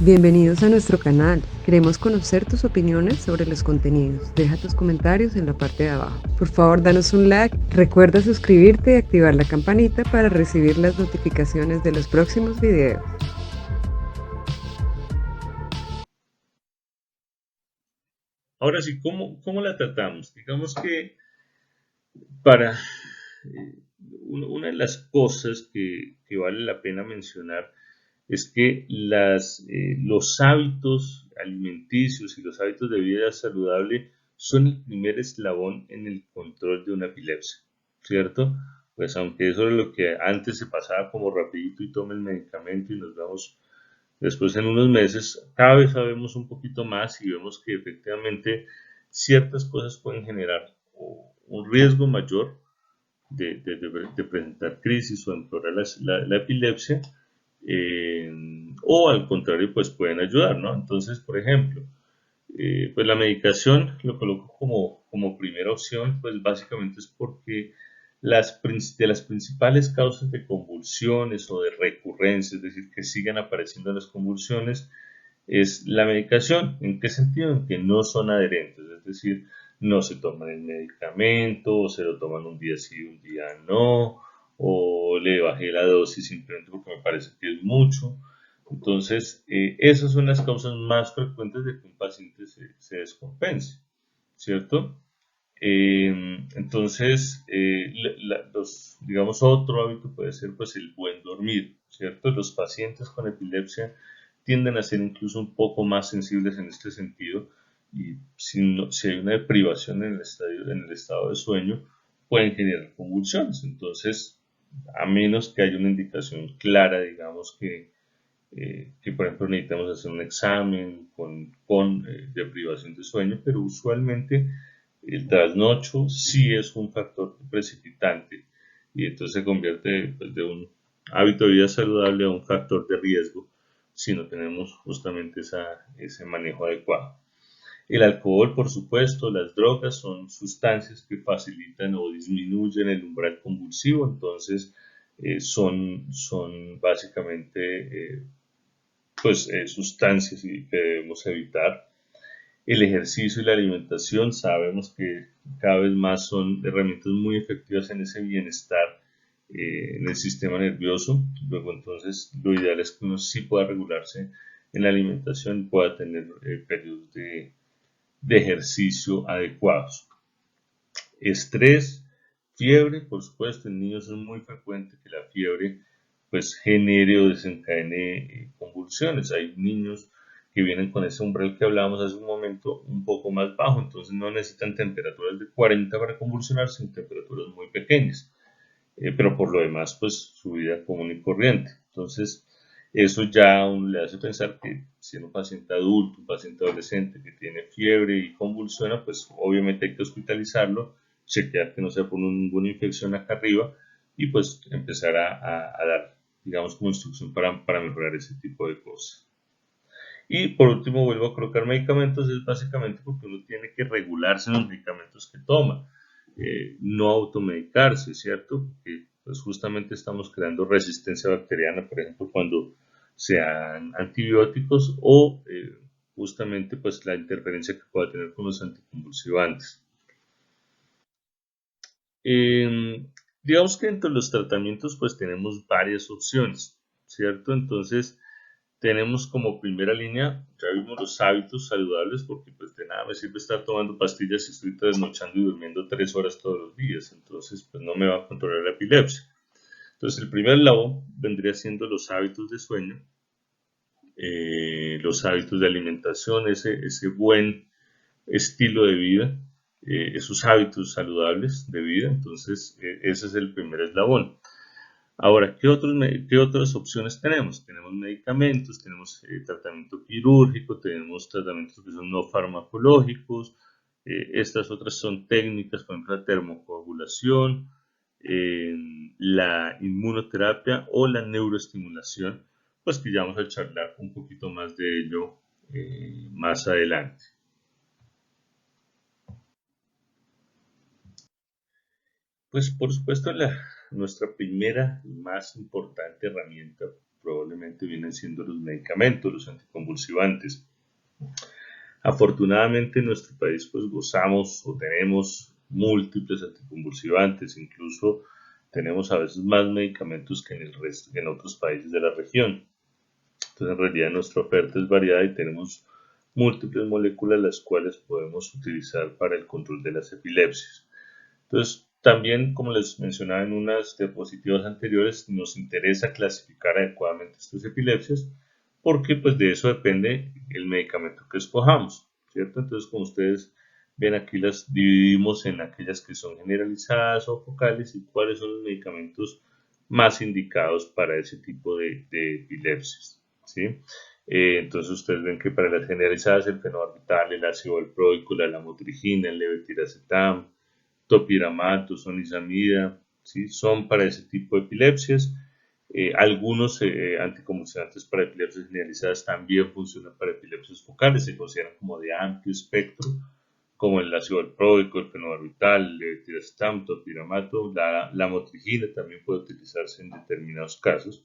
Bienvenidos a nuestro canal. Queremos conocer tus opiniones sobre los contenidos. Deja tus comentarios en la parte de abajo. Por favor, danos un like. Recuerda suscribirte y activar la campanita para recibir las notificaciones de los próximos videos. Ahora sí, ¿cómo la tratamos? Digamos que para una de las cosas que vale la pena mencionar es que los hábitos alimenticios y los hábitos de vida saludable son el primer eslabón en el control de una epilepsia, ¿cierto? Pues aunque eso es lo que antes se pasaba como rapidito y toma el medicamento y nos vemos después en unos meses, cada vez sabemos un poquito más y vemos que efectivamente ciertas cosas pueden generar un riesgo mayor de presentar crisis o empeorar la epilepsia, eh, o al contrario, pues pueden ayudar, ¿no? Entonces, por ejemplo, pues la medicación lo coloco como primera opción, pues básicamente es porque de las principales causas de convulsiones o de recurrencia, es decir, que sigan apareciendo las convulsiones, es la medicación. ¿En qué sentido? En que no son adherentes, es decir, no se toman el medicamento, o se lo toman un día sí, un día no, o le bajé la dosis simplemente porque me parece que es mucho. Entonces, esas son las causas más frecuentes de que un paciente se descompense, ¿cierto? Entonces, digamos, otro hábito puede ser pues el buen dormir, ¿cierto? Los pacientes con epilepsia tienden a ser incluso un poco más sensibles en este sentido y si hay una deprivación en el estado de sueño, pueden generar convulsiones. Entonces, a menos que haya una indicación clara, digamos que por ejemplo necesitamos hacer un examen con deprivación de sueño, pero usualmente el trasnocho sí es un factor precipitante y entonces se convierte pues, de un hábito de vida saludable a un factor de riesgo si no tenemos justamente ese manejo adecuado. El alcohol, por supuesto, las drogas son sustancias que facilitan o disminuyen el umbral convulsivo, entonces son básicamente sustancias que debemos evitar. El ejercicio y la alimentación sabemos que cada vez más son herramientas muy efectivas en ese bienestar en el sistema nervioso. Luego entonces lo ideal es que uno sí pueda regularse en la alimentación, pueda tener periodos de ejercicio adecuados. Estrés, fiebre, por supuesto, en niños es muy frecuente que la fiebre pues genere o desencadene convulsiones. Hay niños que vienen con ese umbral que hablábamos hace un momento un poco más bajo, entonces no necesitan temperaturas de 40 para convulsionar, sino temperaturas muy pequeñas. Pero por lo demás, pues su vida común y corriente. Entonces, eso ya aún le hace pensar que si es un paciente adulto, un paciente adolescente que tiene fiebre y convulsiona, pues obviamente hay que hospitalizarlo, chequear que no sea por ninguna infección acá arriba y pues empezar a dar, digamos, como instrucción para mejorar ese tipo de cosas. Y por último, vuelvo a colocar medicamentos, es básicamente porque uno tiene que regularse en los medicamentos que toma, no automedicarse, ¿cierto? Porque pues justamente estamos creando resistencia bacteriana, por ejemplo, cuando sean antibióticos o justamente pues la interferencia que pueda tener con los anticonvulsivantes. Digamos que entre los tratamientos pues tenemos varias opciones, ¿cierto? Entonces, tenemos como primera línea, ya vimos los hábitos saludables, porque pues de nada me sirve estar tomando pastillas si estoy trasnochando y durmiendo 3 horas todos los días, entonces pues no me va a controlar la epilepsia. Entonces el primer lado vendría siendo los hábitos de sueño, los hábitos de alimentación, ese buen estilo de vida, esos hábitos saludables de vida, entonces ese es el primer eslabón. Ahora, ¿qué otras opciones tenemos? Tenemos medicamentos, tenemos tratamiento quirúrgico, tenemos tratamientos que son no farmacológicos, estas otras son técnicas, por ejemplo, la termocoagulación, eh, la inmunoterapia o la neuroestimulación, pues que ya vamos a charlar un poquito más de ello más adelante. Pues por supuesto nuestra primera y más importante herramienta probablemente vienen siendo los medicamentos, los anticonvulsivantes. Afortunadamente en nuestro país pues gozamos o tenemos múltiples anticonvulsivantes, incluso tenemos a veces más medicamentos que en otros países de la región. Entonces en realidad nuestra oferta es variada y tenemos múltiples moléculas las cuales podemos utilizar para el control de las epilepsias. Entonces también, como les mencionaba en unas diapositivas anteriores, nos interesa clasificar adecuadamente estas epilepsias porque pues de eso depende el medicamento que escojamos, ¿cierto? Entonces, como ustedes ven aquí, las dividimos en aquellas que son generalizadas o focales y cuáles son los medicamentos más indicados para ese tipo de epilepsias, ¿sí? Entonces ustedes ven que para las generalizadas el fenobarbital, el ácido valproico, la lamotrigina, el levetiracetam, topiramato, sonizamida, ¿sí? Son para ese tipo de epilepsias. Algunos anticonvulsivantes para epilepsias generalizadas también funcionan para epilepsias focales, se consideran como de amplio espectro, como el ácido valproico, el fenobarbital, el levetiracetam, topiramato, la lamotrigina también puede utilizarse en determinados casos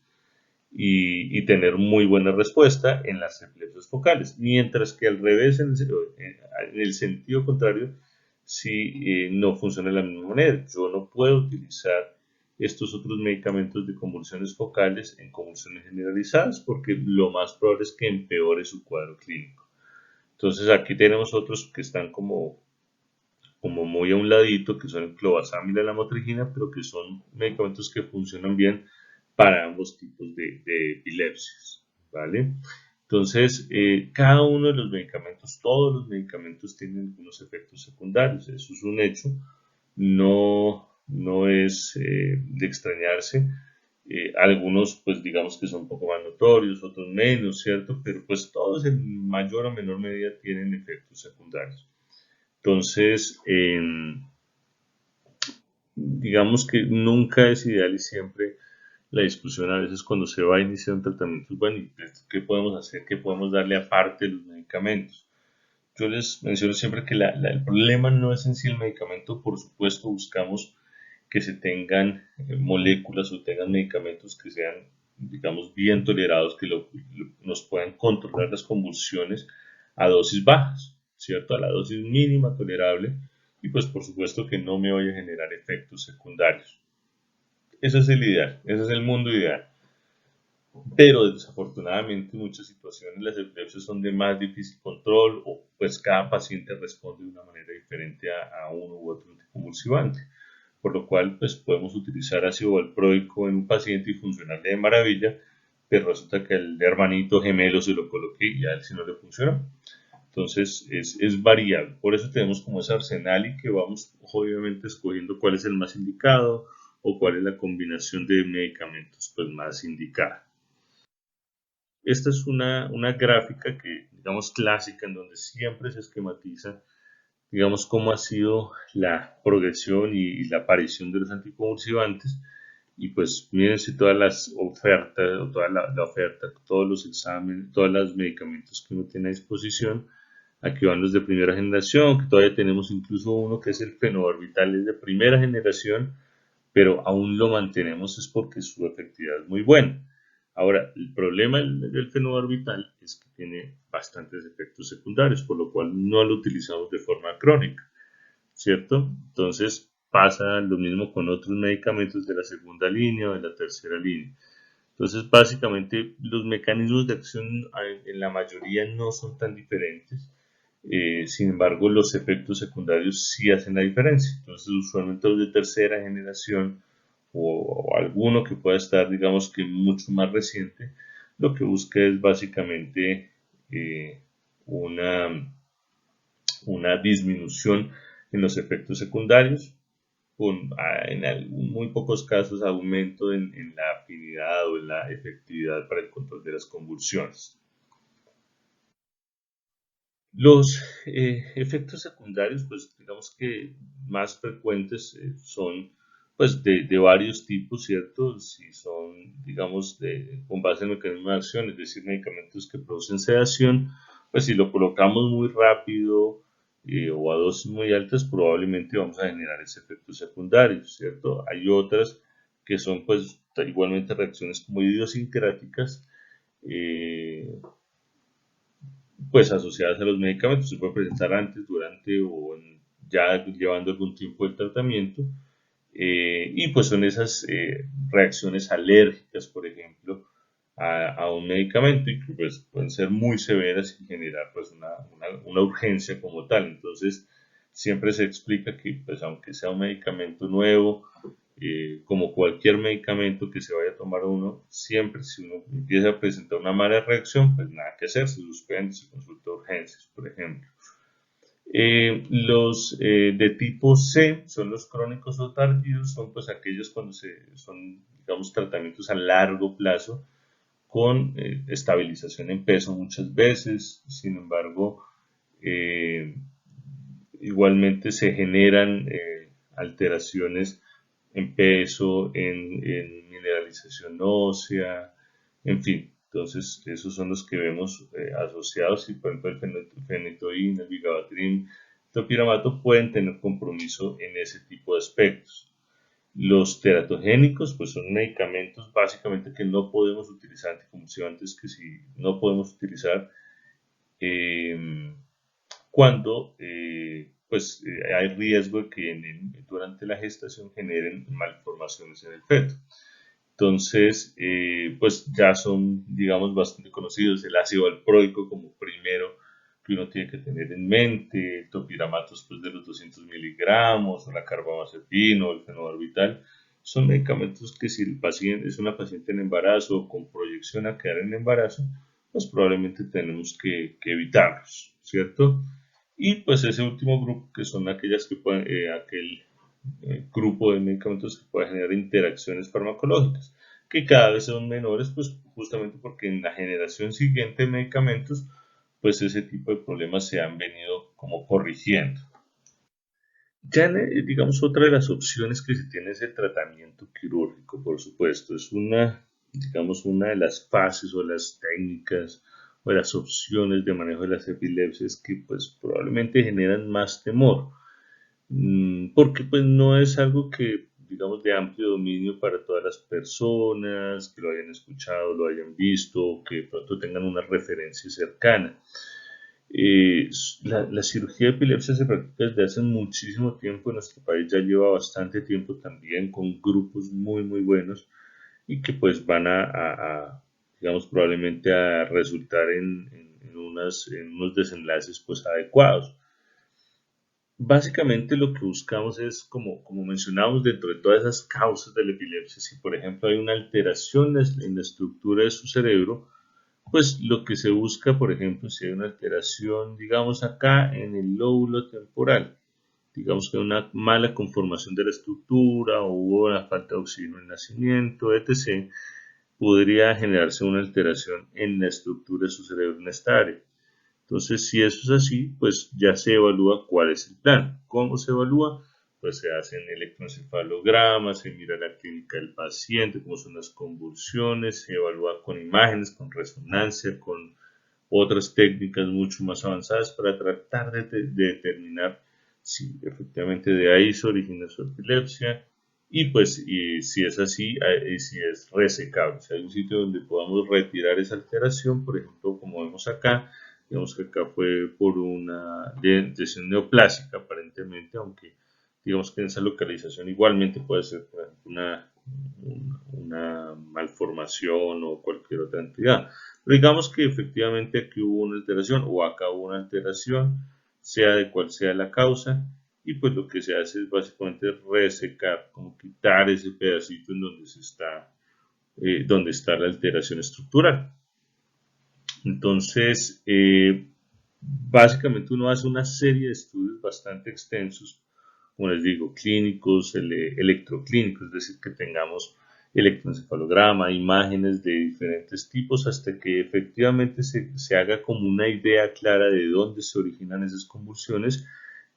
y tener muy buena respuesta en las epilepsias focales, mientras que al revés, en el sentido contrario, si no funciona de la misma manera. Yo no puedo utilizar estos otros medicamentos de convulsiones focales en convulsiones generalizadas porque lo más probable es que empeore su cuadro clínico. Entonces aquí tenemos otros que están como muy a un ladito, que son el clobazam y la lamotrigina, pero que son medicamentos que funcionan bien para ambos tipos de epilepsias, ¿vale? Entonces, cada uno de los medicamentos, todos los medicamentos tienen algunos efectos secundarios, eso es un hecho, no es de extrañarse. Algunos pues digamos que son un poco más notorios, otros menos, ¿cierto? Pero pues todos en mayor o menor medida tienen efectos secundarios. Entonces, digamos que nunca es ideal y siempre la discusión a veces cuando se va a iniciar un tratamiento es, bueno, ¿qué podemos hacer? ¿Qué podemos darle aparte de los medicamentos? Yo les menciono siempre que el problema no es en sí el medicamento, por supuesto buscamos que se tengan moléculas o tengan medicamentos que sean, digamos, bien tolerados, que nos puedan controlar las convulsiones a dosis bajas, ¿cierto? A la dosis mínima tolerable y pues por supuesto que no me vaya a generar efectos secundarios. Ese es el ideal, ese es el mundo ideal. Pero desafortunadamente en muchas situaciones las epilepsias son de más difícil control o pues cada paciente responde de una manera diferente a uno u otro anticonvulsivante, por lo cual pues podemos utilizar ácido valproico en un paciente y funcionarle de maravilla, pero resulta que el hermanito gemelo se lo coloque y a él sí no le funcionó. Entonces es variable, por eso tenemos como ese arsenal y que vamos obviamente escogiendo cuál es el más indicado o cuál es la combinación de medicamentos pues más indicada. Esta es una gráfica que, digamos, clásica, en donde siempre se esquematiza, digamos, cómo ha sido la progresión y la aparición de los anticonvulsivantes. Y pues mírense todas las ofertas, o toda la oferta, todos los exámenes, todos los medicamentos que uno tiene a disposición. Aquí van los de primera generación, que todavía tenemos incluso uno que es el fenobarbital, es de primera generación, pero aún lo mantenemos es porque su efectividad es muy buena. Ahora, el problema del fenobarbital es que tiene bastantes efectos secundarios, por lo cual no lo utilizamos de forma crónica, ¿cierto? Entonces pasa lo mismo con otros medicamentos de la segunda línea o de la tercera línea. Entonces, básicamente, los mecanismos de acción en la mayoría no son tan diferentes. Sin embargo, los efectos secundarios sí hacen la diferencia. Entonces, usualmente los de tercera generación o alguno que pueda estar, digamos que mucho más reciente, lo que busca es básicamente una, una disminución en los efectos secundarios, con en muy pocos casos aumento en la afinidad o en la efectividad para el control de las convulsiones. Los efectos secundarios, pues digamos que más frecuentes son pues de varios tipos, ¿cierto? Si son, digamos, con base en mecanismo de acción, es decir, medicamentos que producen sedación, pues si lo colocamos muy rápido o a dosis muy altas, probablemente vamos a generar ese efecto secundario, ¿cierto? Hay otras que son pues igualmente reacciones como idiosincráticas, pues asociadas a los medicamentos. Se puede presentar antes, durante o ya llevando algún tiempo el tratamiento. Y pues son esas reacciones alérgicas, por ejemplo, a un medicamento y que pues pueden ser muy severas y generar pues una urgencia como tal. Entonces, siempre se explica que pues aunque sea un medicamento nuevo, como cualquier medicamento que se vaya a tomar uno, siempre si uno empieza a presentar una mala reacción, pues nada que hacer, se suspende, se consulta urgencias, por ejemplo. Los de tipo C son los crónicos o tardíos, son pues aquellos cuando son, digamos, tratamientos a largo plazo con estabilización en peso muchas veces. Sin embargo, eh, igualmente se generan alteraciones en peso, en mineralización ósea, en fin. Entonces, esos son los que vemos asociados y por ejemplo el fenitoína, el vigabatrin, el topiramato pueden tener compromiso en ese tipo de aspectos. Los teratogénicos, pues son medicamentos básicamente que no podemos utilizar, anticonvulsivantes que si no podemos utilizar cuando pues, hay riesgo de que durante la gestación generen malformaciones en el feto. Entonces, pues ya son, digamos, bastante conocidos. El ácido valproico como primero que uno tiene que tener en mente, el topiramato después de los 200 miligramos, o la carbamazepina o el fenobarbital. Son medicamentos que si el paciente es una paciente en embarazo o con proyección a quedar en embarazo, pues probablemente tenemos que evitarlos, ¿cierto? Y pues ese último grupo que son aquellas que pueden, aquel grupo de medicamentos que puede generar interacciones farmacológicas, que cada vez son menores, pues justamente porque en la generación siguiente de medicamentos, pues ese tipo de problemas se han venido como corrigiendo. Ya, digamos, otra de las opciones que se tiene es el tratamiento quirúrgico, por supuesto. Es una, digamos, una de las fases o las técnicas o las opciones de manejo de las epilepsias que pues probablemente generan más temor. Porque pues no es algo que, digamos, de amplio dominio para todas las personas, que lo hayan escuchado, lo hayan visto, que de pronto tengan una referencia cercana. La cirugía de epilepsia se practica desde hace muchísimo tiempo en nuestro país, ya lleva bastante tiempo también con grupos muy muy buenos y que pues van digamos, probablemente a resultar en unos desenlaces pues adecuados. Básicamente lo que buscamos es, como mencionamos, dentro de todas esas causas de la epilepsia, si por ejemplo hay una alteración en la estructura de su cerebro, pues lo que se busca, por ejemplo, si hay una alteración, digamos acá en el lóbulo temporal, digamos que hay una mala conformación de la estructura o hubo una falta de oxígeno en el nacimiento, etc., podría generarse una alteración en la estructura de su cerebro en esta área. Entonces, si eso es así, pues ya se evalúa cuál es el plan. ¿Cómo se evalúa? Pues se hacen electroencefalogramas, se mira la clínica del paciente, cómo son las convulsiones, se evalúa con imágenes, con resonancia, con otras técnicas mucho más avanzadas para tratar de determinar si efectivamente de ahí se origina su epilepsia y pues y si es así, si es resecable, si hay un sitio donde podamos retirar esa alteración, por ejemplo, como vemos acá, digamos que acá fue por una lesión neoplásica aparentemente, aunque digamos que en esa localización igualmente puede ser por ejemplo, una malformación o cualquier otra entidad. Pero digamos que efectivamente aquí hubo una alteración o acá hubo una alteración, sea de cual sea la causa, y pues lo que se hace es básicamente resecar, como quitar ese pedacito en donde está la alteración estructural. Entonces, básicamente uno hace una serie de estudios bastante extensos, como les digo, clínicos, electroclínicos, es decir, que tengamos electroencefalograma, imágenes de diferentes tipos, hasta que efectivamente se haga como una idea clara de dónde se originan esas convulsiones,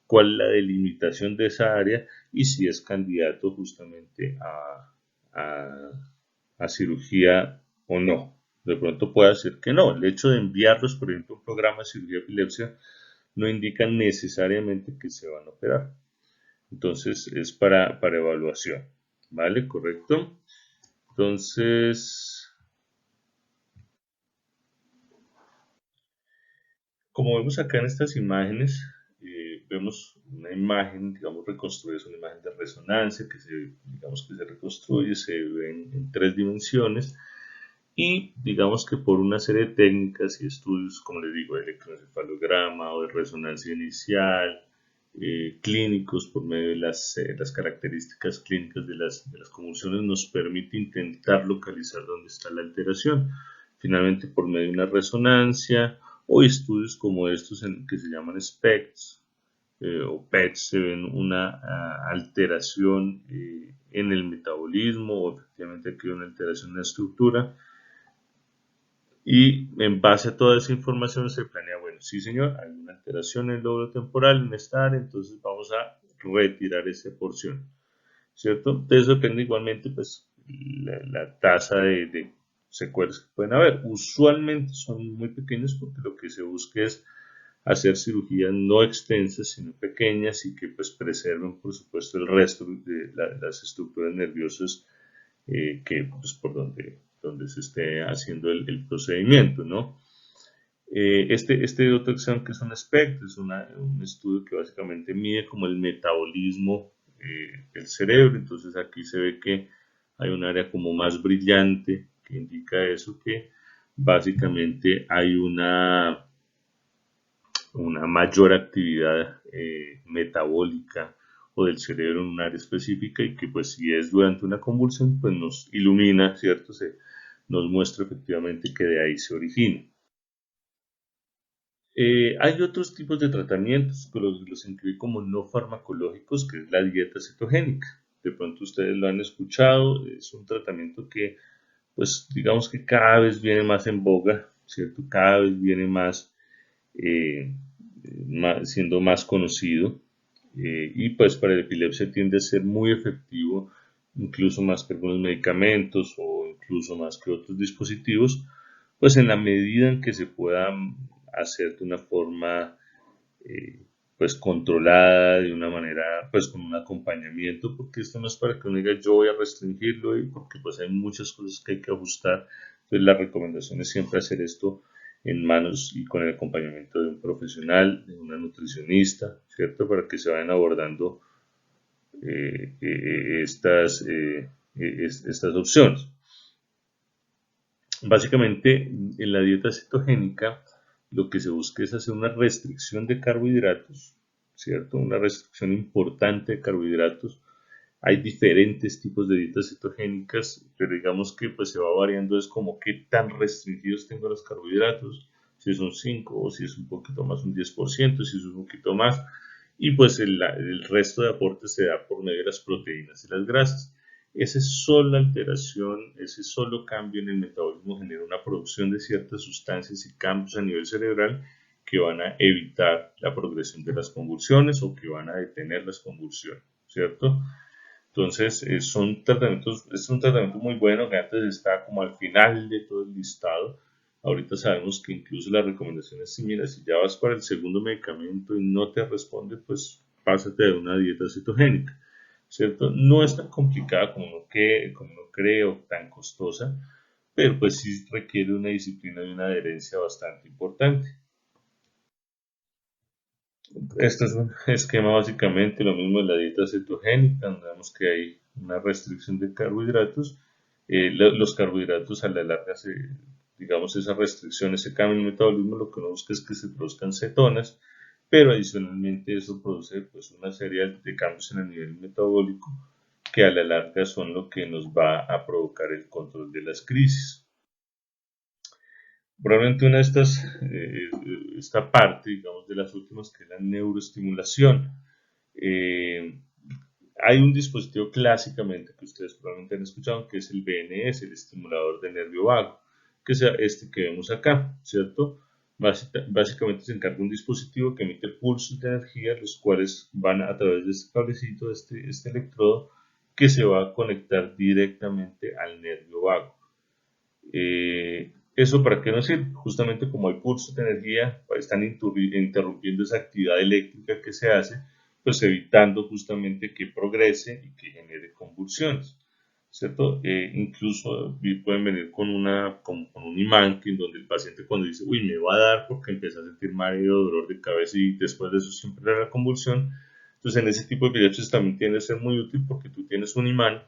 cuál es la delimitación de esa área y si es candidato justamente a, a cirugía o no. De pronto puede ser que no. El hecho de enviarlos, por ejemplo, a un programa de cirugía de epilepsia no indica necesariamente que se van a operar. Entonces es para evaluación. ¿Vale? ¿Correcto? Entonces, como vemos acá en estas imágenes, vemos una imagen, digamos, reconstruida, es una imagen de resonancia digamos que se reconstruye, se ve en 3 dimensiones y digamos que por una serie de técnicas y estudios, como les digo, de electroencefalograma o de resonancia inicial, clínicos por medio de las características clínicas de las convulsiones nos permite intentar localizar dónde está la alteración. Finalmente, por medio de una resonancia o estudios como estos que se llaman SPECTs o PETs, se ven una alteración en el metabolismo o efectivamente aquí hay una alteración en la estructura. Y en base a toda esa información se planea, bueno, sí señor, hay una alteración en el lóbulo temporal en esta área, entonces vamos a retirar esa porción, ¿cierto? De eso depende igualmente pues la tasa de secuelas que pueden haber. Usualmente son muy pequeños porque lo que se busca es hacer cirugías no extensas sino pequeñas y que pues preserven por supuesto el resto de las estructuras nerviosas que pues por donde se esté haciendo el procedimiento, ¿no? Este otro examen que es un espectro, es un estudio que básicamente mide como el metabolismo del cerebro, entonces aquí se ve que hay un área como más brillante que indica eso, que básicamente hay una mayor actividad metabólica o del cerebro en un área específica y que pues si es durante una convulsión pues nos ilumina, ¿cierto? Nos muestra efectivamente que de ahí se origina. Hay otros tipos de tratamientos que los incluye como no farmacológicos, que es la dieta cetogénica. De pronto ustedes lo han escuchado, es un tratamiento que pues digamos que cada vez viene más en boga, ¿cierto? Cada vez viene eh, siendo más conocido y pues para la epilepsia tiende a ser muy efectivo, incluso más que algunos medicamentos o incluso más que otros dispositivos, pues en la medida en que se pueda hacer de una forma eh, pues controlada, de una manera pues con un acompañamiento, porque esto no es para que uno diga yo voy a restringirlo y porque pues hay muchas cosas que hay que ajustar, entonces la recomendación es siempre hacer esto en manos y con el acompañamiento de un profesional, de una nutricionista, ¿cierto? Para que se vayan abordando estas opciones. Básicamente, en la dieta cetogénica, lo que se busca es hacer una restricción de carbohidratos, ¿cierto? Una restricción importante de carbohidratos. Hay diferentes tipos de dietas cetogénicas, pero digamos que pues se va variando, es como qué tan restringidos tengo los carbohidratos, si es un 5 o si es un poquito más, un 10%, si es un poquito más, y pues el resto de aporte se da por medio de las proteínas y las grasas. Esa sola alteración, ese solo cambio en el metabolismo genera una producción de ciertas sustancias y cambios a nivel cerebral que van a evitar la progresión de las convulsiones o que van a detener las convulsiones, ¿cierto? Entonces, es un tratamiento muy bueno que antes está como al final de todo el listado. Ahorita sabemos que incluso las recomendaciones similares, si ya vas para el segundo medicamento y no te responde, pues pásate de una dieta cetogénica, ¿cierto? No es tan complicada como uno cree o tan costosa, pero pues sí requiere una disciplina y una adherencia bastante importante. Este es un esquema básicamente lo mismo de la dieta cetogénica, donde vemos que hay una restricción de carbohidratos. Los carbohidratos a la larga, digamos, esa restricción, ese cambio en el metabolismo, lo que uno busca es que se produzcan cetonas, pero adicionalmente eso produce pues, una serie de cambios en el nivel metabólico que a la larga son lo que nos va a provocar el control de las crisis. Probablemente una de esta parte, digamos, de las últimas, que es la neuroestimulación. Eh, Hay un dispositivo clásicamente que ustedes probablemente han escuchado, que es el BNS, el estimulador de nervio vago, que sea este que vemos acá, ¿cierto? Básicamente se encarga un dispositivo que emite pulsos de energía, los cuales van a través de este cablecito, este electrodo, que se va a conectar directamente al nervio vago. ¿Eso para qué nos sirve? Justamente como hay pulsos de energía, están interrumpiendo esa actividad eléctrica que se hace, pues evitando justamente que progrese y que genere convulsiones, ¿cierto? Incluso pueden venir con un imán, que en donde el paciente cuando dice, uy, me va a dar porque empieza a sentir mareo, dolor de cabeza y después de eso siempre la convulsión. Entonces en ese tipo de epilepsias también tiende a ser muy útil porque tú tienes un imán,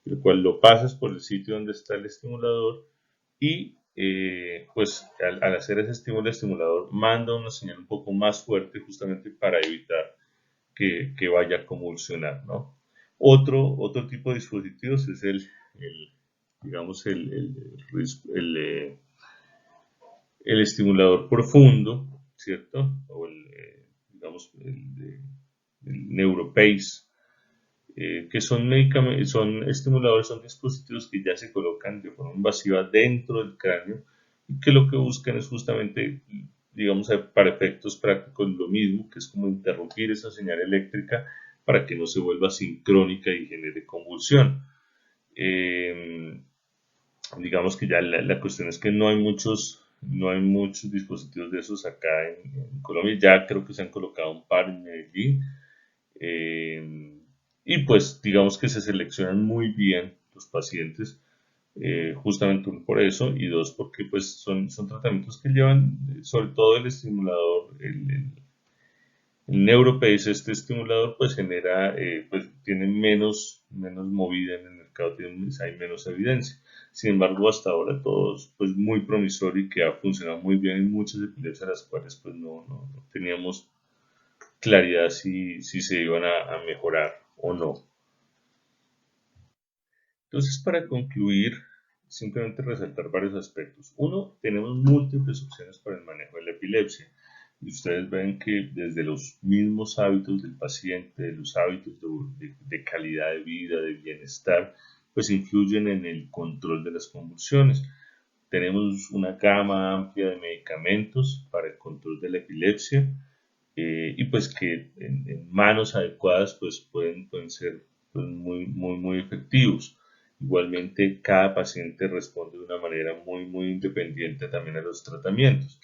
el cual lo pasas por el sitio donde está el estimulador y pues al hacer ese estímulo, el estimulador manda una señal un poco más fuerte justamente para evitar que vaya a convulsionar, ¿no? Otro tipo de dispositivos es digamos, el estimulador profundo, ¿cierto? O digamos, el NeuroPace, que son estimuladores, son dispositivos que ya se colocan de forma invasiva dentro del cráneo y que lo que buscan es justamente, digamos, para efectos prácticos lo mismo, que es como interrumpir esa señal eléctrica para que no se vuelva sincrónica y genere convulsión. Digamos que ya la cuestión es que no hay muchos dispositivos de esos acá en Colombia, ya creo que se han colocado un par en Medellín. Y pues digamos que se seleccionan muy bien los pacientes, justamente por eso, y dos, porque pues son tratamientos que llevan, sobre todo el estimulador, el NeuroPace, este estimulador, pues pues tiene menos movida en el mercado, hay menos evidencia. Sin embargo, hasta ahora todo es pues muy promisorio y que ha funcionado muy bien en muchas epilepsias, las cuales pues no teníamos claridad si se iban a mejorar o no. Entonces, para concluir, simplemente resaltar varios aspectos. Uno, tenemos múltiples opciones para el manejo de la epilepsia. Y ustedes ven que desde los mismos hábitos del paciente, de los hábitos de calidad de vida, de bienestar, pues influyen en el control de las convulsiones. Tenemos una gama amplia de medicamentos para el control de la epilepsia, y pues que en manos adecuadas pues pueden ser pues, muy efectivos. Igualmente, cada paciente responde de una manera muy independiente también a los tratamientos.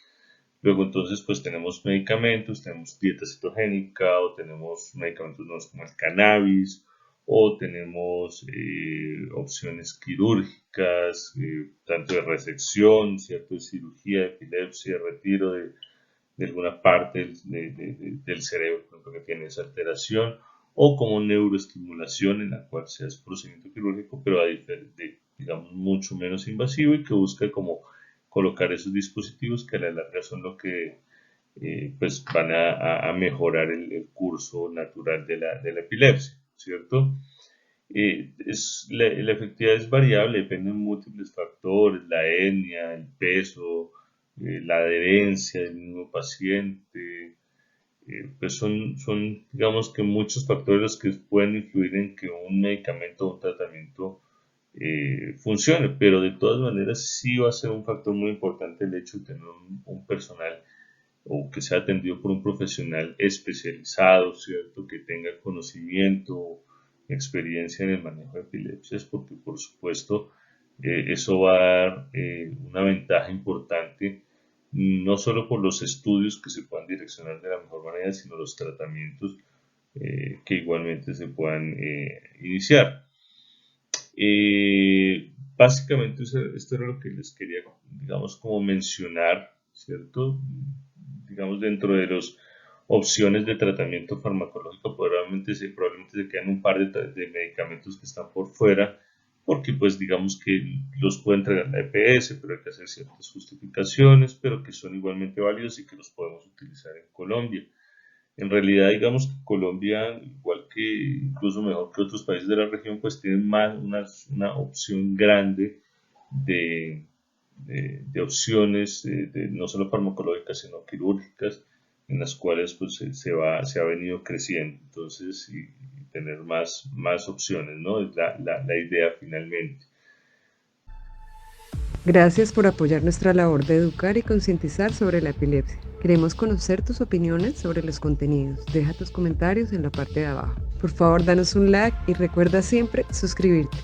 Luego, entonces, pues tenemos medicamentos, tenemos dieta cetogénica, o tenemos medicamentos nuevos como el cannabis, o tenemos opciones quirúrgicas, tanto de resección, ¿cierto? De cirugía, de epilepsia, de retiro de alguna parte del cerebro, por ejemplo, que tiene esa alteración, o como neuroestimulación, en la cual se hace procedimiento quirúrgico, pero digamos, mucho menos invasivo y que busca como colocar esos dispositivos que a la larga son lo que pues van a mejorar el curso natural de la epilepsia, ¿cierto? La efectividad es variable, depende de múltiples factores, la etnia, el peso, la adherencia del mismo paciente, pues digamos que muchos factores los que pueden influir en que un medicamento o un tratamiento funcione, pero de todas maneras sí va a ser un factor muy importante el hecho de tener un personal o que sea atendido por un profesional especializado, ¿cierto? Que tenga conocimiento, experiencia en el manejo de epilepsias, porque por supuesto eso va a dar una ventaja importante, no solo por los estudios que se puedan direccionar de la mejor manera, sino los tratamientos que igualmente se puedan iniciar. Básicamente esto era lo que les quería, digamos, como mencionar, ¿cierto? Digamos, dentro de las opciones de tratamiento farmacológico, probablemente se quedan un par de medicamentos que están por fuera, porque pues digamos que los puede entregar la EPS, pero hay que hacer ciertas justificaciones, pero que son igualmente válidos y que los podemos utilizar en Colombia. En realidad, digamos que Colombia, igual que incluso mejor que otros países de la región, pues tiene una opción grande de, de opciones, no solo farmacológicas, sino quirúrgicas, en las cuales pues, se ha venido creciendo. Entonces, y tener más opciones, ¿no? Es la idea finalmente. Gracias por apoyar nuestra labor de educar y concientizar sobre la epilepsia. Queremos conocer tus opiniones sobre los contenidos. Deja tus comentarios en la parte de abajo. Por favor, danos un like y recuerda siempre suscribirte.